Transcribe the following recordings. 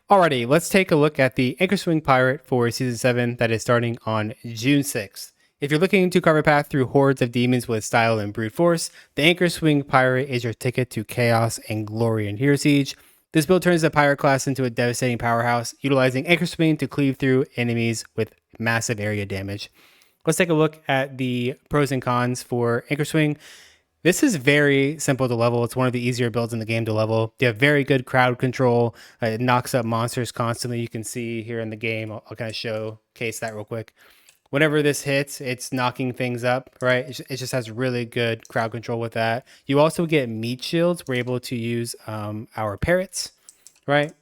Alrighty, let's take a look at the Anchor Swing Pirate for Season 7 that is starting on June 6th. If you're looking to carve a path through hordes of demons with style and brute force, the Anchor Swing Pirate is your ticket to chaos and glory in Hero Siege. This build turns the pirate class into a devastating powerhouse, utilizing Anchor Swing to cleave through enemies with massive area damage. Let's take a look at the pros and cons for Anchor Swing. This is very simple to level. It's one of the easier builds in the game to level. You have very good crowd control. It knocks up monsters constantly. You can see here in the game, I'll kind of showcase that real quick. Whenever this hits, it's knocking things up, right? It just has really good crowd control with that. You also get meat shields. We're able to use our parrots, right?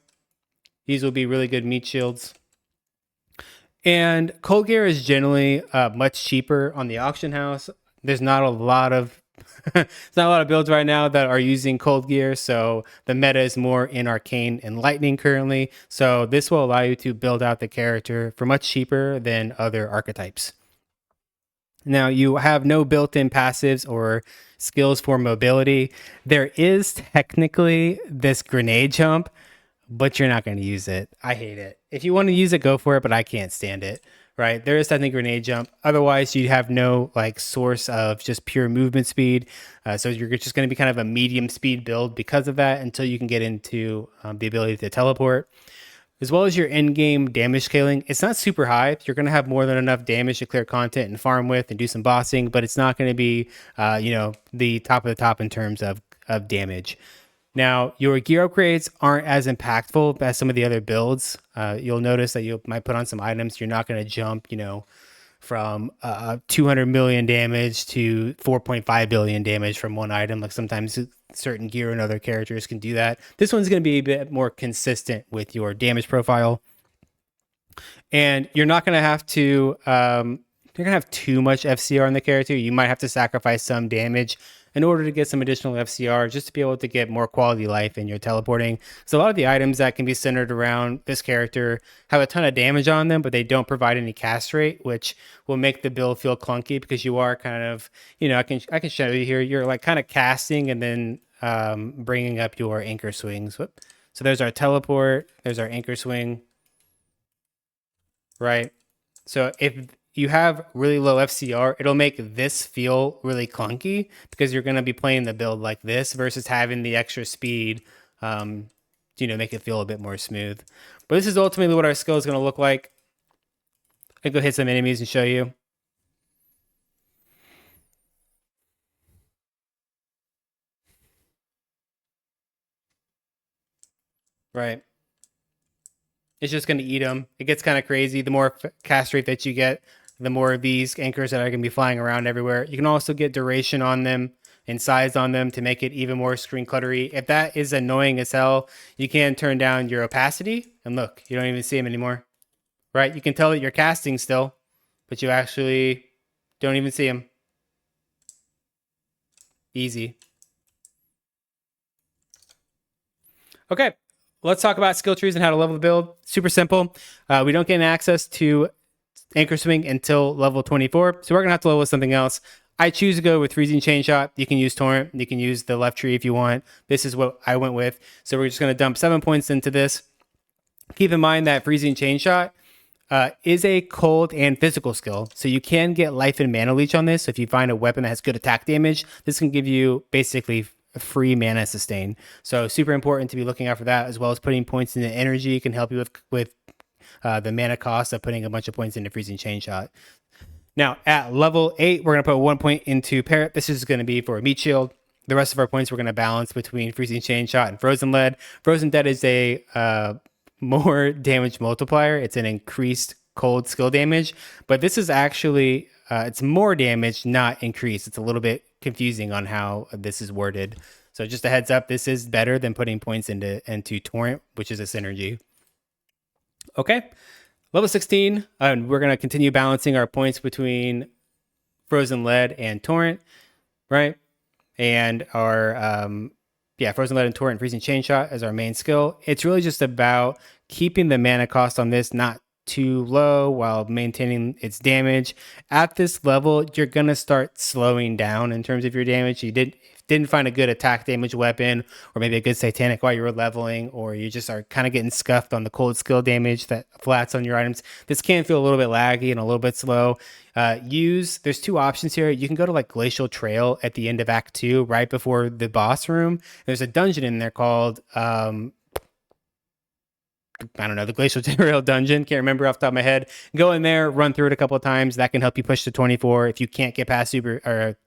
These will be really good meat shields. And cold gear is generally much cheaper on the auction house. There's not a lot of there's not a lot of builds right now that are using cold gear, so the meta is more in arcane and lightning currently. So this will allow you to build out the character for much cheaper than other archetypes. Now, you have no built-in passives or skills for mobility. There is technically this grenade jump, but you're not going to use it. I hate it. If you want to use it, go for it, but I can't stand it. Right, there is I think grenade jump. Otherwise, you have no like source of just pure movement speed. So you're just going to be kind of a medium speed build because of that until you can get into the ability to teleport. As well as your in-game damage scaling, it's not super high. You're going to have more than enough damage to clear content and farm with and do some bossing, but it's not going to be the top of the top in terms of damage. Now, your gear upgrades aren't as impactful as some of the other builds. You'll notice that you might put on some items. You're not going to jump, from 200 million damage to 4.5 billion damage from one item. Like sometimes certain gear and other characters can do that. This one's going to be a bit more consistent with your damage profile. And you're not going to have to... you're going to have too much FCR on the character. You might have to sacrifice some damage in order to get some additional FCR just to be able to get more quality life in your teleporting. So a lot of the items that can be centered around this character have a ton of damage on them, but they don't provide any cast rate, which will make the build feel clunky because you are kind of, I can show you here. You're like kind of casting and then bringing up your anchor swings. Whoop. So there's our teleport. There's our anchor swing. Right. So if you have really low FCR, it'll make this feel really clunky because you're going to be playing the build like this versus having the extra speed, make it feel a bit more smooth. But this is ultimately what our skill is going to look like. I'll go hit some enemies and show you. Right. It's just going to eat them. It gets kind of crazy. The more cast rate that you get, the more of these anchors that are going to be flying around everywhere. You can also get duration on them and size on them to make it even more screen cluttery. If that is annoying as hell, you can turn down your opacity. And look, you don't even see them anymore. Right? You can tell that you're casting still, but you actually don't even see them. Easy. Okay. Let's talk about skill trees and how to level the build. Super simple. We don't get access to Anchor Swing until level 24. So we're going to have to level with something else. I choose to go with Freezing Chain Shot. You can use Torrent. You can use the left tree if you want. This is what I went with. So we're just going to dump 7 points into this. Keep in mind that Freezing Chain Shot is a cold and physical skill. So you can get life and mana leech on this. So if you find a weapon that has good attack damage, this can give you basically free mana sustain. So super important to be looking out for that, as well as putting points into energy can help you with the mana cost of putting a bunch of points into Freezing Chain Shot. Now, at level 8, we're going to put 1 point into Parrot. This is going to be for a meat shield. The rest of our points we're going to balance between Freezing Chain Shot and Frozen Lead. Frozen Lead is a more damage multiplier. It's an increased cold skill damage, but this is actually, it's more damage, not increased. It's a little bit confusing on how this is worded. So just a heads up, this is better than putting points into Torrent, which is a synergy. Okay, level 16, and we're going to continue balancing our points between Frozen Lead and Torrent, right? And our, Frozen Lead and Torrent, Freezing Chain Shot as our main skill. It's really just about keeping the mana cost on this not too low while maintaining its damage. At this level, you're going to start slowing down in terms of your damage. didn't find a good attack damage weapon, or maybe a good satanic while you were leveling, or you just are kind of getting scuffed on the cold skill damage that flats on your items, this can feel a little bit laggy and a little bit slow. There's two options here. You can go to like Glacial Trail at the end of Act 2, right before the boss room. There's a dungeon in there called I don't know, the Glacial Trail dungeon. Can't remember off the top of my head. Go in there, run through it a couple of times. That can help you push to 24 if you can't get past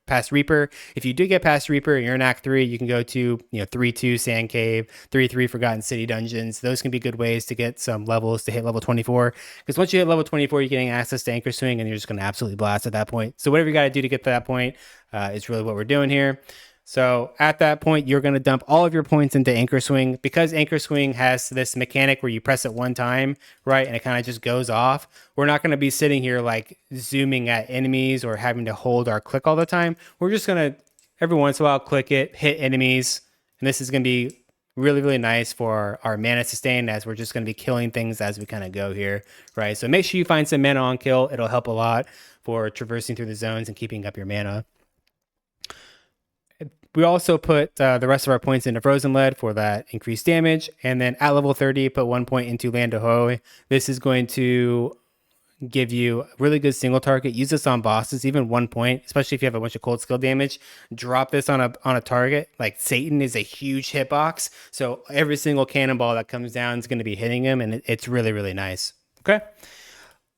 past Reaper. If you do get past Reaper and you're in Act 3, you can go to 3-2 Sand Cave, 3-3 Forgotten City dungeons. Those can be good ways to get some levels to hit level 24. Because once you hit level 24, you're getting access to Anchor Swing, and you're just going to absolutely blast at that point. So whatever you got to do to get to that point is really what we're doing here. So at that point, you're going to dump all of your points into Anchor Swing. Because Anchor Swing has this mechanic where you press it one time, right, and it kind of just goes off. We're not going to be sitting here like zooming at enemies or having to hold our click all the time. We're just going to, every once in a while, click it, hit enemies. And this is going to be really, really nice for our mana sustain, as we're just going to be killing things as we kind of go here, right? So make sure you find some mana on kill. It'll help a lot for traversing through the zones and keeping up your mana. We also put the rest of our points into Frozen Lead for that increased damage. And then at level 30, put 1 point into Land Ahoy. This is going to give you a really good single target. Use this on bosses, even 1 point, especially if you have a bunch of cold skill damage. Drop this on a target. Like Satan is a huge hitbox. So every single cannonball that comes down is going to be hitting him. And it's really, really nice. Okay.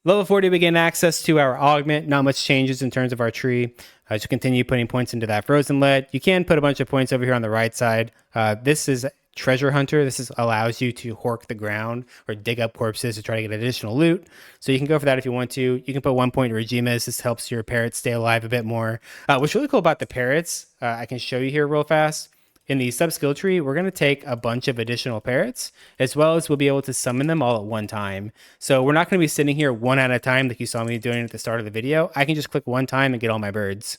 Level 40, we gain access to our augment. Not much changes in terms of our tree. As you continue putting points into that Frozen Lead, you can put a bunch of points over here on the right side. This is Treasure Hunter. This allows you to hork the ground or dig up corpses to try to get additional loot. So you can go for that if you want to. You can put 1 point to Regimas. This helps your parrots stay alive a bit more. What's really cool about the parrots, I can show you here real fast. In the sub-skill tree, we're going to take a bunch of additional parrots, as well as we'll be able to summon them all at one time. So we're not going to be sitting here one at a time like you saw me doing at the start of the video. I can just click one time and get all my birds.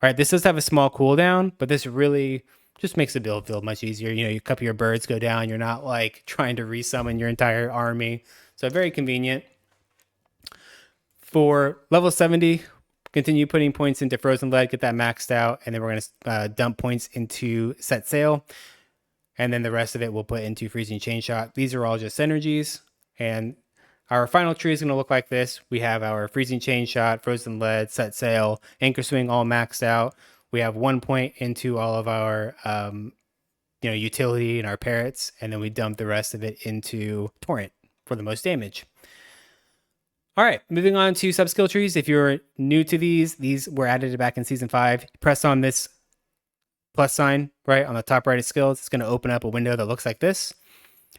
All right, this does have a small cooldown, but this really just makes the build feel much easier. A couple of your birds go down. You're not like trying to resummon your entire army. So very convenient. For level 70, continue putting points into Frozen Lead, get that maxed out, and then we're going to dump points into Set Sail, and then the rest of it we'll put into Freezing Chain Shot. These are all just synergies, and our final tree is going to look like this. We have our Freezing Chain Shot, Frozen Lead, Set Sail, Anchor Swing all maxed out. We have 1 point into all of our utility and our parrots, and then we dump the rest of it into Torrent for the most damage. All right, moving on to sub-skill trees. If you're new to these were added back in Season 5. Press on this plus sign, right, on the top right of skills. It's going to open up a window that looks like this.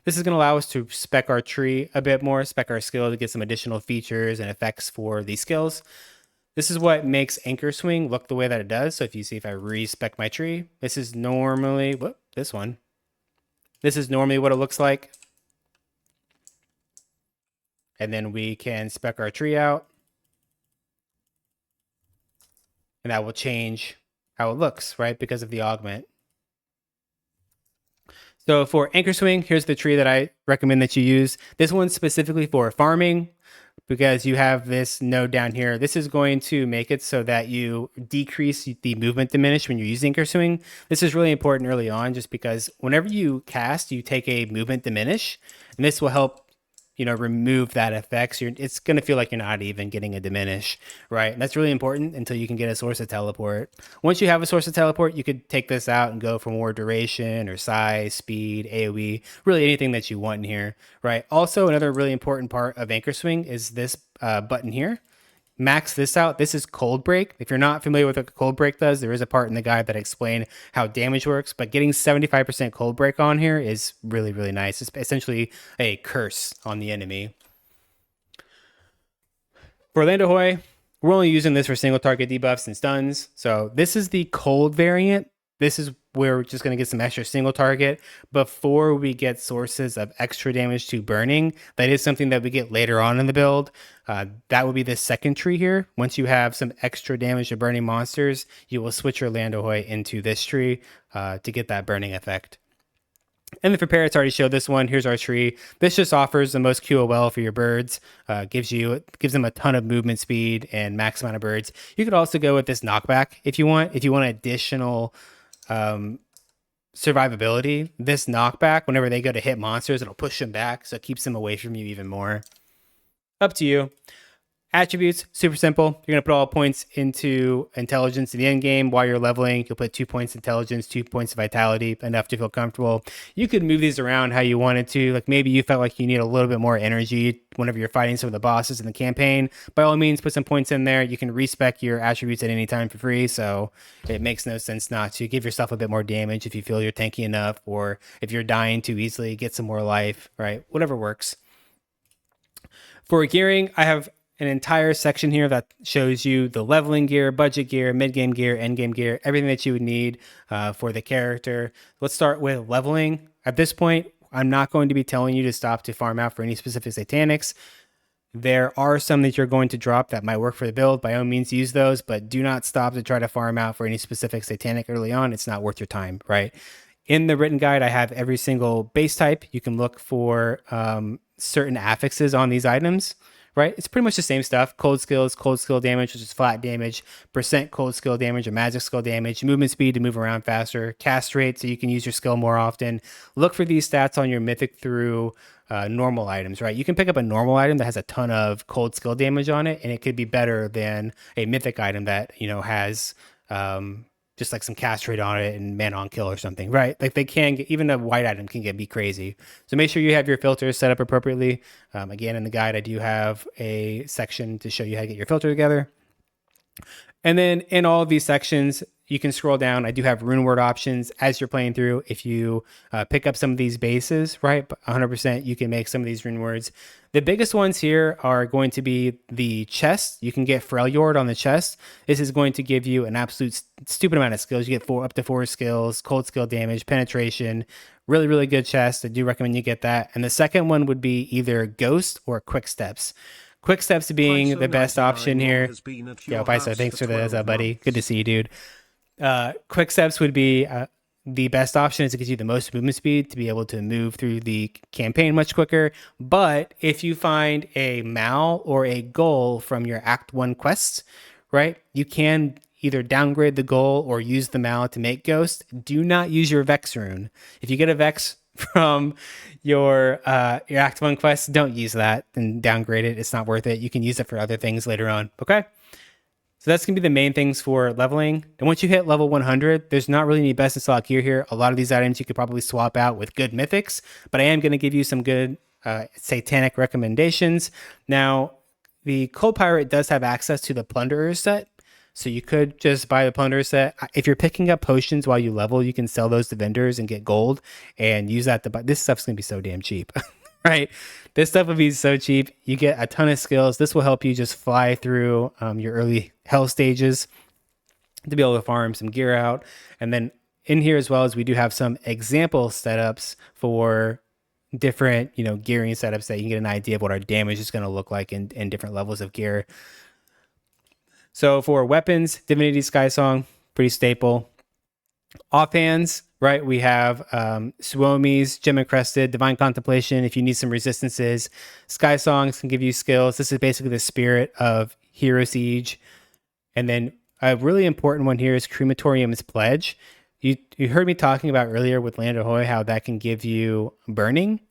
This is going to allow us to spec our tree a bit more, spec our skill to get some additional features and effects for these skills. This is what makes Anchor Swing look the way that it does. So if you see if I respec my tree, this is normally, this is normally what it looks like. And then we can spec our tree out. And that will change how it looks, right? Because of the augment. So for Anchor Swing, here's the tree that I recommend that you use. This one's specifically for farming, because you have this node down here. This is going to make it so that you decrease the movement diminish when you're using Anchor Swing. This is really important early on, just because whenever you cast, you take a movement diminish, and this will help remove that effect. So it's going to feel like you're not even getting a diminish, right? And that's really important until you can get a source of teleport. Once you have a source of teleport, you could take this out and go for more duration or size, speed, AoE, really anything that you want in here, right? Also, another really important part of Anchor Swing is this button here. Max this out. This is Cold Break. If you're not familiar with what Cold Break does, there is a part in the guide that explains how damage works, but getting 75% Cold Break on here is really, really nice. It's essentially a curse on the enemy. For Land Ahoy, we're only using this for single target debuffs and stuns. So this is the cold variant. This is where we're just going to get some extra single target before we get sources of extra damage to burning. That is something that we get later on in the build. That would be the second tree here. Once you have some extra damage to burning monsters, you will switch your Land Ahoy into this tree to get that burning effect. And the parrots already showed this one. Here's our tree. This just offers the most QOL for your birds. Gives them a ton of movement speed and max amount of birds. You could also go with this knockback if you want. If you want additional survivability. This knockback, whenever they go to hit monsters, it'll push them back, so it keeps them away from you even more. Up to you. Attributes, super simple. You're going to put all points into intelligence in the end game. While you're leveling, you'll put 2 points intelligence, 2 points of vitality, enough to feel comfortable. You could move these around how you wanted to. Like maybe you felt like you need a little bit more energy whenever you're fighting some of the bosses in the campaign. By all means, put some points in there. You can respec your attributes at any time for free, so it makes no sense not to. Give yourself a bit more damage if you feel you're tanky enough, or if you're dying too easily, get some more life, right? Whatever works. For gearing, I have an entire section here that shows you the leveling gear, budget gear, mid-game gear, end-game gear, everything that you would need for the character. Let's start with leveling. At this point, I'm not going to be telling you to stop to farm out for any specific satanics. There are some that you're going to drop that might work for the build. By all means, use those, but do not stop to try to farm out for any specific satanic early on. It's not worth your time, right? In the written guide, I have every single base type. You can look for certain affixes on these items. Right? It's pretty much the same stuff. Cold skills, cold skill damage, which is flat damage, percent cold skill damage or magic skill damage, movement speed to move around faster, cast rate so you can use your skill more often. Look for these stats on your mythic through normal items, right? You can pick up a normal item that has a ton of cold skill damage on it, and it could be better than a mythic item that, has just like some cast rate on it and man on kill or something, right? Like they can get, even a white item can be crazy. So make sure you have your filters set up appropriately. Again, in the guide, I do have a section to show you how to get your filter together. And then in all of these sections, you can scroll down. I do have rune word options as you're playing through. If you pick up some of these bases, right, 100%, you can make some of these rune words. The biggest ones here are going to be the chest. You can get Freljord on the chest. This is going to give you an absolute stupid amount of skills. You get up to 4 skills, cold skill damage, penetration. Really, really good chest. I do recommend you get that. And the second one would be either Ghost or Quick Steps. Quick Steps being the best option here. Yo, Paiso, thanks for the buddy. Good to see you, dude. Quick Steps would be the best option, as it gives you the most movement speed to be able to move through the campaign much quicker. But if you find a mal or a goal from your Act 1 quests, right, you can either downgrade the goal or use the mal to make Ghost. Do not use your Vex rune. If you get a Vex from your Act 1 quest, don't use that and downgrade it. It's not worth it. You can use it for other things later on. Okay? So that's going to be the main things for leveling. And once you hit level 100, there's not really any best in slot gear here. A lot of these items you could probably swap out with good mythics, but I am going to give you some good satanic recommendations. Now, the Cold Pirate does have access to the Plunderer set, so you could just buy the Plunderer set. If you're picking up potions while you level, you can sell those to vendors and get gold and use that to buy. This stuff's going to be so damn cheap. Right? This stuff will be so cheap. You get a ton of skills. This will help you just fly through your early hell stages to be able to farm some gear out. And then in here as well as we do have some example setups for different, gearing setups that you can get an idea of what our damage is going to look like in different levels of gear. So for weapons, Divinity Skysong, pretty staple. Offhands, right, we have Suomi's, Gem Encrusted, Divine Contemplation if you need some resistances. Sky Songs can give you skills. This is basically the spirit of Hero Siege. And then a really important one here is Crematorium's Pledge. You heard me talking about earlier with Land Ahoy how that can give you burning,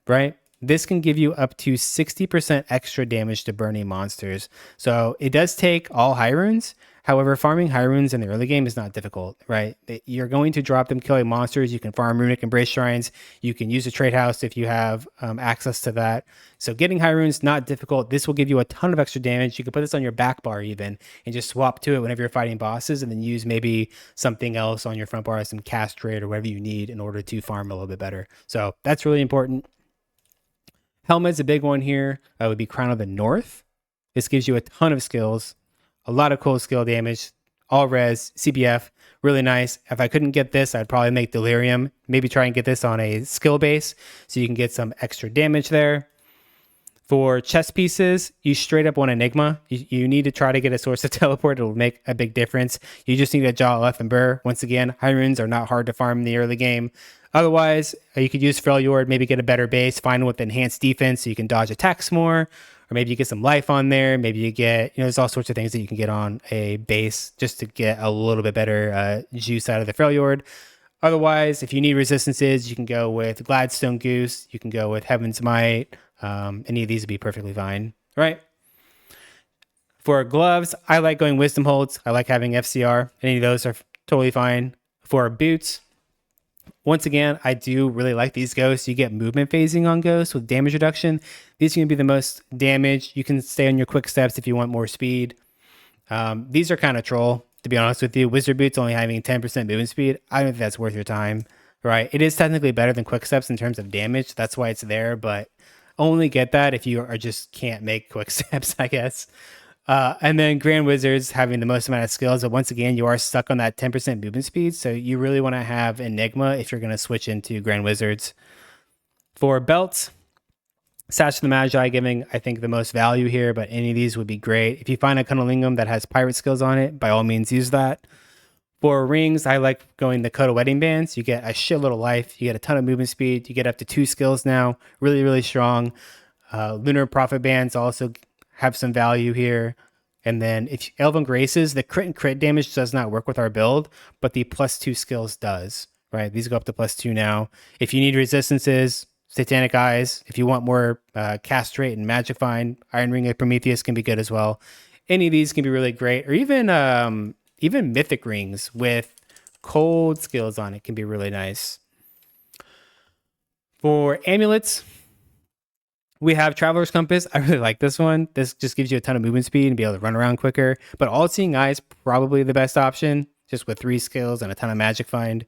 right? This can give you up to 60% extra damage to burning monsters. So it does take all high runes. However, farming high runes in the early game is not difficult, right? You're going to drop them killing monsters. You can farm runic embrace shrines. You can use a trade house if you have access to that. So getting high runes, not difficult. This will give you a ton of extra damage. You can put this on your back bar even and just swap to it whenever you're fighting bosses and then use maybe something else on your front bar, some cast rate or whatever you need in order to farm a little bit better. So that's really important. Helmet's a big one here. Would be Crown of the North. This gives you a ton of skills, a lot of cold skill damage, all res, CBF, really nice. If I couldn't get this, I'd probably make Delirium. Maybe try and get this on a skill base so you can get some extra damage there. For chess pieces, you straight up want Enigma. You need to try to get a source of teleport. It'll make a big difference. You just need a Jaw, Leth, and Burr. Once again, high runes are not hard to farm in the early game. Otherwise, you could use Freljord, maybe get a better base, find one with enhanced defense so you can dodge attacks more, or maybe you get some life on there. Maybe you get, there's all sorts of things that you can get on a base just to get a little bit better juice out of the Freljord. Otherwise, if you need resistances, you can go with Gladstone Goose. You can go with Heaven's Might. Any of these would be perfectly fine, right? For gloves, I like going Wisdom Holds. I like having FCR. Any of those are totally fine. For boots, once again, I do really like these ghosts. You get movement phasing on ghosts with damage reduction. These are going to be the most damage. You can stay on your quick steps if you want more speed. These are kind of troll, to be honest with you. Wizard boots only having 10% movement speed. I don't think that's worth your time, right? It is technically better than quick steps in terms of damage. That's why it's there, but only get that if you are just can't make quick steps, I guess. And then Grand Wizards having the most amount of skills, but once again, you are stuck on that 10% movement speed, so you really want to have Enigma if you're going to switch into Grand Wizards. For belts, Sash of the Magi giving, I think, the most value here, but any of these would be great. If you find a Cunnilingus that has pirate skills on it, by all means use that. For rings, I like going the Coda Wedding Bands. You get a shitload of life. You get a ton of movement speed. You get up to 2 skills now. Really, really strong. Lunar Prophet Bands also have some value here. And then if Elven Graces, the crit and crit damage does not work with our build, but the +2 skills does, right? These go up to +2 now. If you need resistances, Satanic Eyes. If you want more Castrate and Magic Find, Iron Ring of Prometheus can be good as well. Any of these can be really great. Or even Mythic Rings with cold skills on it can be really nice. For amulets, we have Traveler's Compass. I really like this one. This just gives you a ton of movement speed and be able to run around quicker. But All-Seeing Eye is probably the best option, just with 3 skills and a ton of Magic Find.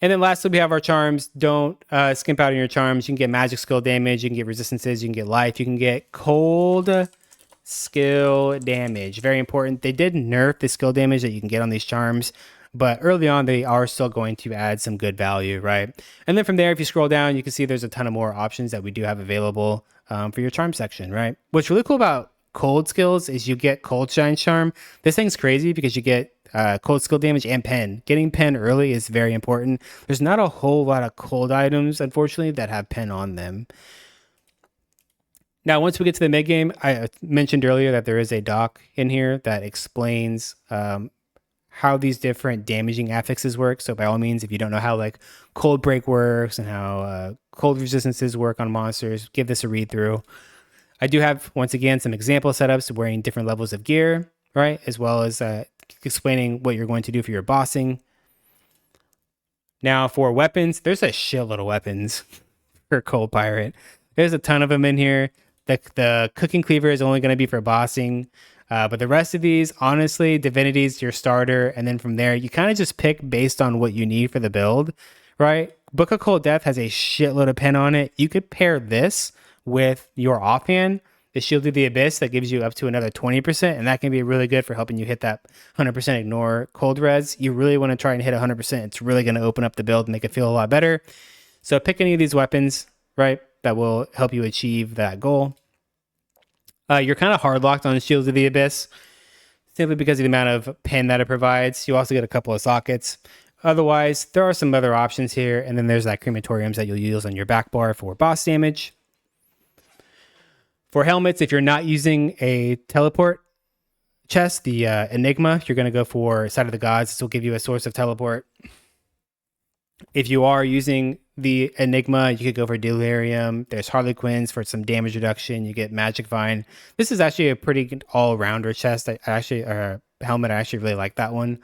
And then lastly, we have our charms. Don't skimp out on your charms. You can get magic skill damage. You can get resistances. You can get life. You can get cold skill damage. Very important. They did nerf the skill damage that you can get on these charms, but early on, they are still going to add some good value, right? And then from there, if you scroll down, you can see there's a ton of more options that we do have available for your charm section, right? What's really cool about cold skills is you get Cold Shine Charm. This thing's crazy because you get cold skill damage and pen. Getting pen early is very important. There's not a whole lot of cold items, unfortunately, that have pen on them. Now, once we get to the mid game, I mentioned earlier that there is a doc in here that explains how these different damaging affixes work. So by all means, if you don't know how like cold break works and how cold resistances work on monsters, give this a read through. I do have, once again, some example setups wearing different levels of gear, right? As well as explaining what you're going to do for your bossing. Now for weapons, there's a shitload of weapons for Cold Pirate. There's a ton of them in here. The Cooking Cleaver is only going to be for bossing. But the rest of these, honestly, Divinity's your starter. And then from there, you kind of just pick based on what you need for the build, right? Book of Cold Death has a shitload of pen on it. You could pair this with your offhand, the Shield of the Abyss, that gives you up to another 20%. And that can be really good for helping you hit that 100% ignore cold res. You really want to try and hit 100%. It's really going to open up the build and make it feel a lot better. So pick any of these weapons, right, that will help you achieve that goal. You're kind of hard locked on Shields of the Abyss simply because of the amount of pen that it provides. You also get a couple of sockets. Otherwise, there are some other options here. And then there's that crematoriums that you'll use on your back bar for boss damage. For helmets, if you're not using a teleport chest, the Enigma, you're going to go for Side of the Gods. This will give you a source of teleport. If you are using the Enigma, you could go for Delirium. There's Harlequins for some damage reduction. You get Magic Vine. This is actually a pretty good all-rounder chest. Helmet. I actually really like that one.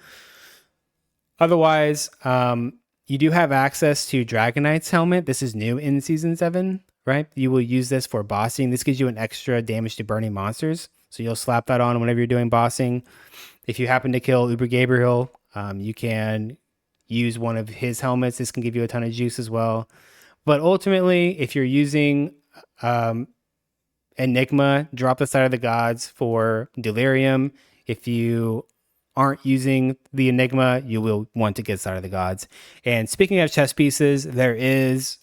Otherwise, you do have access to Dragonite's helmet. This is new in Season 7, right? You will use this for bossing. This gives you an extra damage to burning monsters. So you'll slap that on whenever you're doing bossing. If you happen to kill Uber Gabriel, you can use one of his helmets. This can give you a ton of juice as well. But ultimately, if you're using Enigma, drop the Side of the Gods for Delirium. If you aren't using the Enigma, you will want to get Side of the Gods. And speaking of chess pieces, there is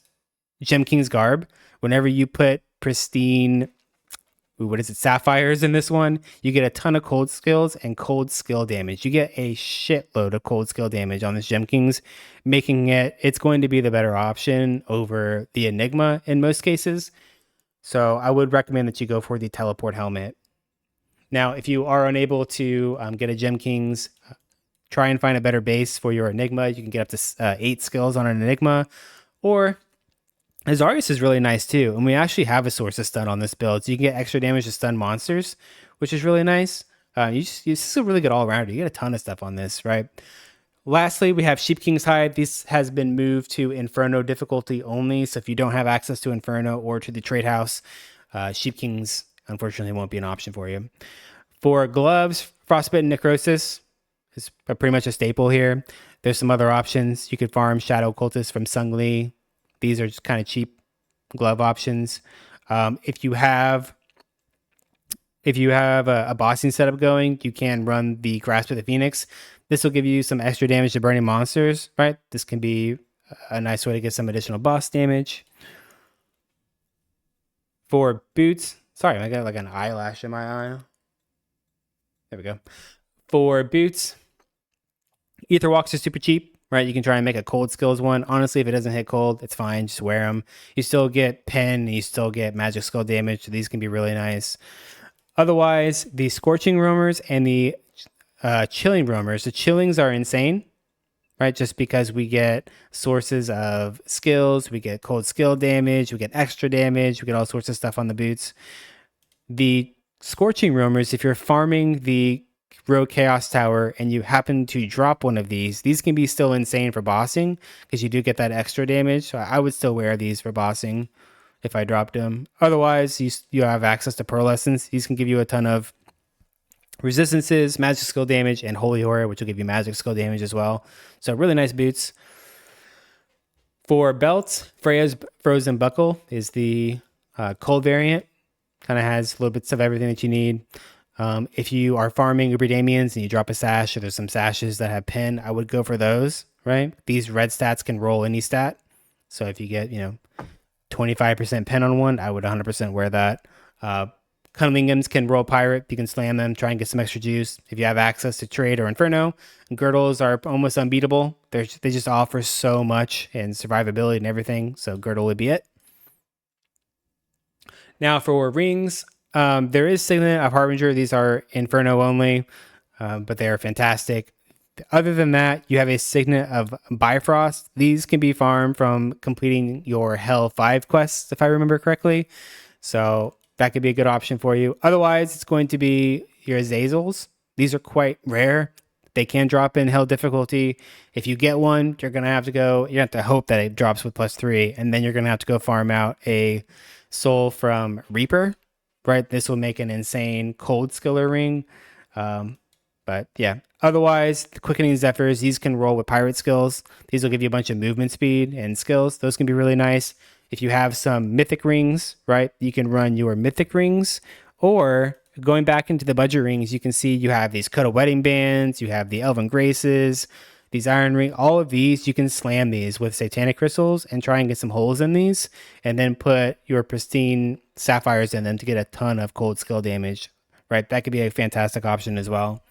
Gem King's Garb. Whenever you put pristine, sapphires in this one, you get a ton of cold skills and cold skill damage. You get a shitload of cold skill damage on this Gem Kings, making it's going to be the better option over the Enigma in most cases. So I would recommend that you go for the teleport helmet. Now, if you are unable to get a Gem Kings, try and find a better base for your Enigma. You can get up to 8 skills on an Enigma, or Azarius is really nice too. And we actually have a source of stun on this build, so you can get extra damage to stun monsters, which is really nice. This is a really good all-rounder. You get a ton of stuff on this, right? Lastly, we have Sheep King's Hide. This has been moved to Inferno difficulty only, so if you don't have access to Inferno or to the Trade House, Sheep Kings unfortunately won't be an option for you. For gloves, Frostbitten Necrosis is pretty much a staple here. There's some other options. You could farm Shadow Cultist from Sung Lee. These are just kind of cheap glove options. If you have a bossing setup going, you can run the Grasp of the Phoenix. This will give you some extra damage to burning monsters, right? This can be a nice way to get some additional boss damage. For boots, sorry, I got like an eyelash in my eye. There we go. For boots, Ether Walks are super cheap, right? You can try and make a cold skills one. Honestly, if it doesn't hit cold, it's fine. Just wear them. You still get pen, you still get magic skill damage. So these can be really nice. Otherwise, the Scorching Roamers and the Chilling Roamers. The Chillings are insane, right? Just because we get sources of skills, we get cold skill damage, we get extra damage, we get all sorts of stuff on the boots. The Scorching Roamers, if you're farming the Rogue Chaos Tower and you happen to drop one of these can be still insane for bossing because you do get that extra damage. So I would still wear these for bossing if I dropped them. Otherwise, you have access to Pearl Essence. These can give you a ton of resistances, magic skill damage, and Holy Horror, which will give you magic skill damage as well. So really nice boots. For belts, Freya's Frozen Buckle is the cold variant. Kind of has little bits of everything that you need. If you are farming Uber Damians and you drop a sash, or there's some sashes that have pin, I would go for those, right? These red stats can roll any stat. So if you get, 25% pen on one, I would 100% wear that. Cunninghams can roll pirate. You can slam them, try and get some extra juice. If you have access to trade or Inferno, girdles are almost unbeatable. They just offer so much in survivability and everything. So girdle would be it. Now for rings, there is Signet of Harbinger. These are Inferno only, but they are fantastic. Other than that, you have a Signet of Bifrost. These can be farmed from completing your Hell 5 quests, if I remember correctly. So that could be a good option for you. Otherwise, it's going to be your Azazels. These are quite rare. They can drop in Hell difficulty. If you get one, you have to hope that it drops with +3, and then you're going to have to go farm out a soul from Reaper, right? This will make an insane cold skiller ring. But yeah, otherwise, the Quickening Zephyrs, these can roll with pirate skills. These will give you a bunch of movement speed and skills. Those can be really nice. If you have some mythic rings, right, you can run your mythic rings. Or going back into the budget rings, you can see you have these Coda Wedding Bands, you have the Elven Graces, these Iron Ring, all of these, you can slam these with Satanic Crystals and try and get some holes in these, and then put your pristine Sapphires in them to get a ton of cold skill damage, right? That could be a fantastic option as well.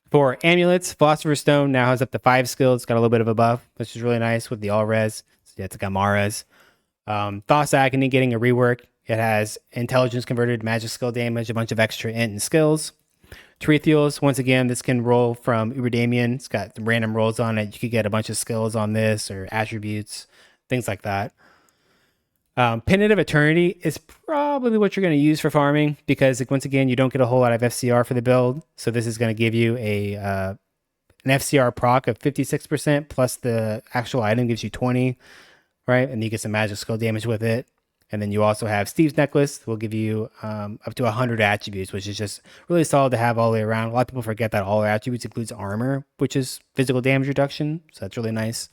For amulets, Philosopher's Stone now has up to 5 skills. It's got a little bit of a buff, which is really nice with the all res. So yeah, it's like Amara's. Thoughts Agony getting a rework. It has intelligence converted, magic skill damage, a bunch of extra int and skills. Terethials, once again, this can roll from Uber Damien. It's got random rolls on it. You could get a bunch of skills on this or attributes, things like that. Pendant of Eternity is probably what you're going to use for farming because, once again, you don't get a whole lot of FCR for the build. So this is going to give you an FCR proc of 56% plus the actual item gives you 20, right? And you get some magic skill damage with it. And then you also have Steve's Necklace. Will give you up to 100 attributes, which is just really solid to have all the way around. A lot of people forget that all attributes includes armor, which is physical damage reduction. So that's really nice.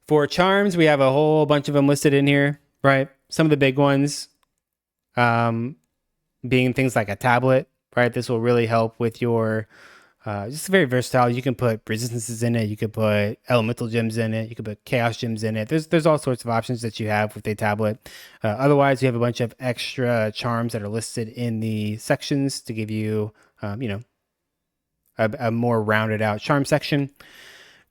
For charms, we have a whole bunch of them listed in here, right? Some of the big ones being things like a tablet, right? This will really help with your, just very versatile. You can put resistances in it. You could put elemental gems in it. You could put chaos gems in it. There's all sorts of options that you have with a tablet. Otherwise, you have a bunch of extra charms that are listed in the sections to give you, a more rounded out charm section.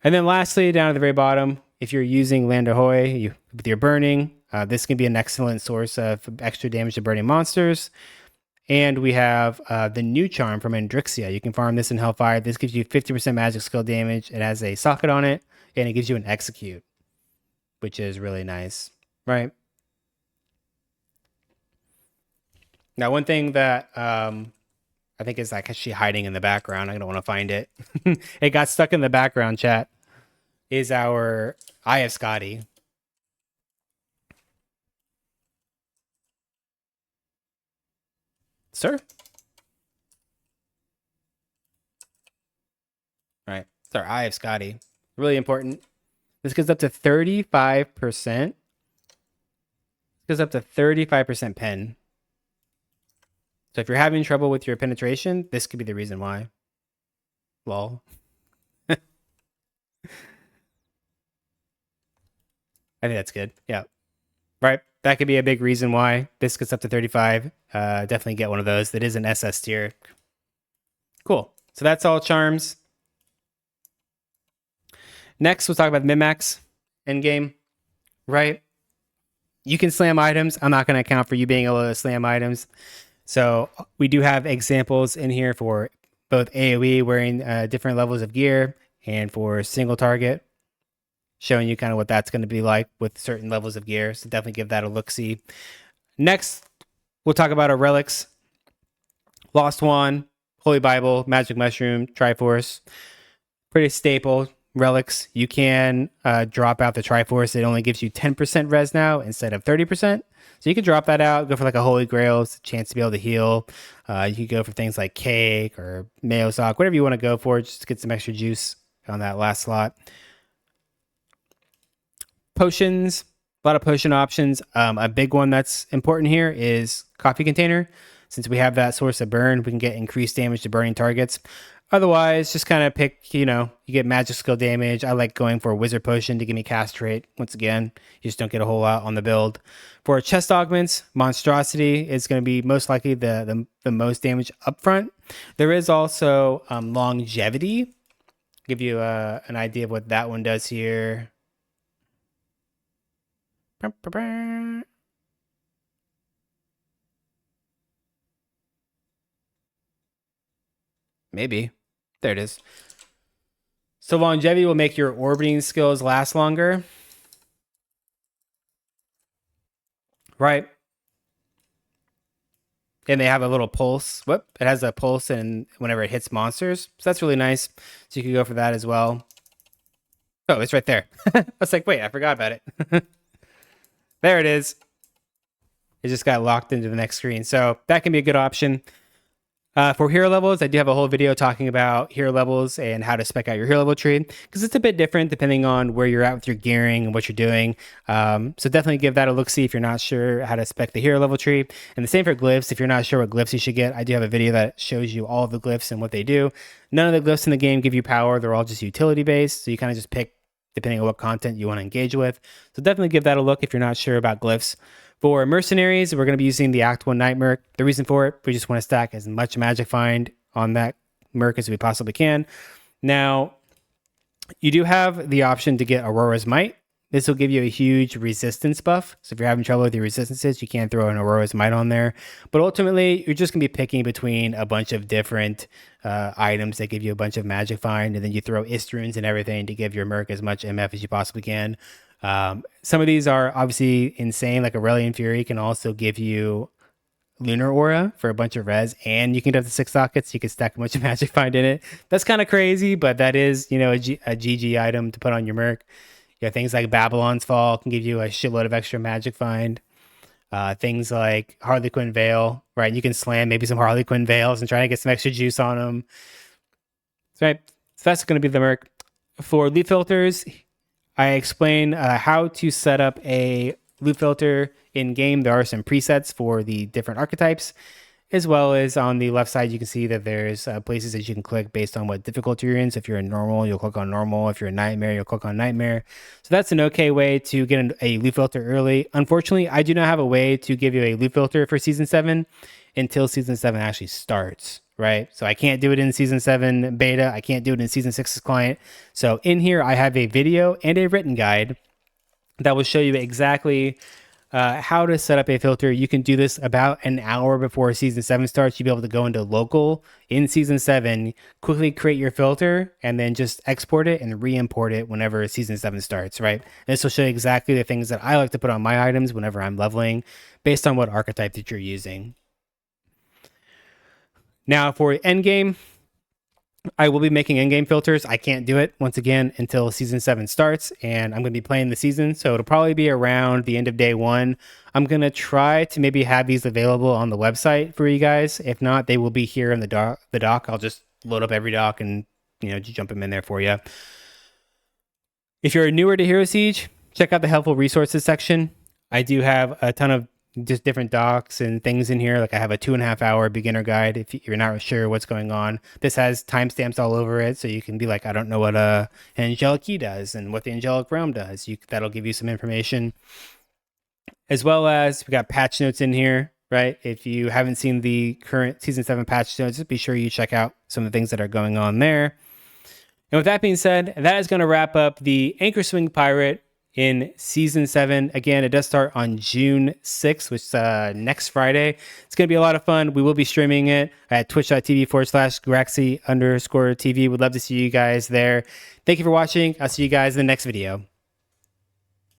And then lastly, down at the very bottom, if you're using Land Ahoy with your burning, this can be an excellent source of extra damage to burning monsters. And we have the new charm from Andrixia. You can farm this in Hellfire. This gives you 50% magic skill damage. It has a socket on it, and it gives you an execute, which is really nice, right? Now, one thing that I think is like actually hiding in the background, I don't want to find it. It got stuck in the background, chat, is our Eye of Scotty. Sir? Right. It's our Eye of Scotty. Really important. This goes up to 35%. Goes up to 35% pen. So if you're having trouble with your penetration, this could be the reason why. Lol. I think that's good. Yeah. Right. That could be a big reason why this gets up to 35. Definitely get one of those. That is an SS tier. Cool. So that's all charms. Next, we'll talk about the min-max endgame. Right. You can slam items. I'm not going to account for you being able to slam items. So we do have examples in here for both AoE wearing different levels of gear and for single target, showing you kind of what that's going to be like with certain levels of gear. So definitely give that a look-see. Next, we'll talk about our relics. Lost Wand, Holy Bible, Magic Mushroom, Triforce. Pretty staple relics. You can drop out the Triforce. It only gives you 10% res now instead of 30%. So you can drop that out, go for like a Holy Grail, it's a chance to be able to heal. You could go for things like Cake or Mayo Sock, whatever you want to go for, just to get some extra juice on that last slot. Potions, a lot of potion options. A big one that's important here is Coffee Container. Since we have that source of burn, we can get increased damage to burning targets. Otherwise, just kind of pick, you get magic skill damage. I like going for a Wizard Potion to give me cast rate. Once again, you just don't get a whole lot on the build. For chest augments, Monstrosity is going to be most likely the most damage up front. There is also Longevity. Give you an idea of what that one does here. Maybe. There it is. So Longevity will make your orbiting skills last longer. Right. And they have a little pulse. Whoop. It has a pulse and whenever it hits monsters. So that's really nice. So you can go for that as well. Oh, it's right there. I was like, wait, I forgot about it. There it is. It just got locked into the next screen. So that can be a good option. For hero levels, I do have a whole video talking about hero levels and how to spec out your hero level tree, because it's a bit different depending on where you're at with your gearing and what you're doing. So definitely give that a look-see if you're not sure how to spec the hero level tree. And the same for glyphs. If you're not sure what glyphs you should get, I do have a video that shows you all of the glyphs and what they do. None of the glyphs in the game give you power. They're all just utility-based, so you kind of just pick depending on what content you want to engage with. So definitely give that a look if you're not sure about glyphs. For mercenaries, we're going to be using the Act 1 Night Merc. The reason for it, we just want to stack as much magic find on that Merc as we possibly can. Now, you do have the option to get Aurora's Might. This will give you a huge resistance buff. So if you're having trouble with your resistances, you can throw an Aurora's Might on there. But ultimately, you're just going to be picking between a bunch of different items that give you a bunch of magic find. And then you throw Istrunes and everything to give your Merc as much MF as you possibly can. Some of these are obviously insane, like Aurelian Fury can also give you Lunar Aura for a bunch of res, and you can have the 6 sockets. You can stack a bunch of magic find in it. That's kind of crazy, but that is, a GG item to put on your Merc. You have things like Babylon's Fall can give you a shitload of extra magic find. Things like Harlequin Veil, right? You can slam maybe some Harlequin Veils and try to get some extra juice on them. Right? So that's going to be the Merc. For loot filters, I explain how to set up a loot filter in game. There are some presets for the different archetypes, as well as on the left side, you can see that there's places that you can click based on what difficulty you're in. So if you're in normal, you'll click on normal. If you're in nightmare, you'll click on nightmare. So that's an okay way to get a loot filter early. Unfortunately, I do not have a way to give you a loot filter for season 7. until season 7 actually starts, right? So I can't do it in season 7 beta. I can't do it in season 6's client. So in here, I have a video and a written guide that will show you exactly how to set up a filter. You can do this about an hour before season 7 starts. You'll be able to go into local in season 7, quickly create your filter, and then just export it and re-import it whenever season 7 starts, right? And this will show you exactly the things that I like to put on my items whenever I'm leveling based on what archetype that you're using. Now for endgame, I will be making endgame filters. I can't do it once again until season 7 starts, and I'm going to be playing the season, so it'll probably be around the end of day 1. I'm going to try to maybe have these available on the website for you guys. If not, they will be here in the doc. I'll just load up every doc and just jump them in there for you. If you're newer to Hero Siege, check out the helpful resources section. I do have a ton of just different docs and things in here. Like I have a 2.5 hour beginner guide if you're not sure what's going on. This has timestamps all over it, so you can be like, I don't know what an angelic key does and what the angelic realm does. That'll give you some information. As well as we got patch notes in here, right? If you haven't seen the current season 7 patch notes, just be sure you check out some of the things that are going on there. And with that being said, that is going to wrap up the Anchor Swing Pirate in season 7. Again, it does start on June 6th, which is next Friday. It's going to be a lot of fun. We will be streaming it at twitch.tv/Graxy_TV. Would love to see you guys there. Thank you for watching. I'll see you guys in the next video.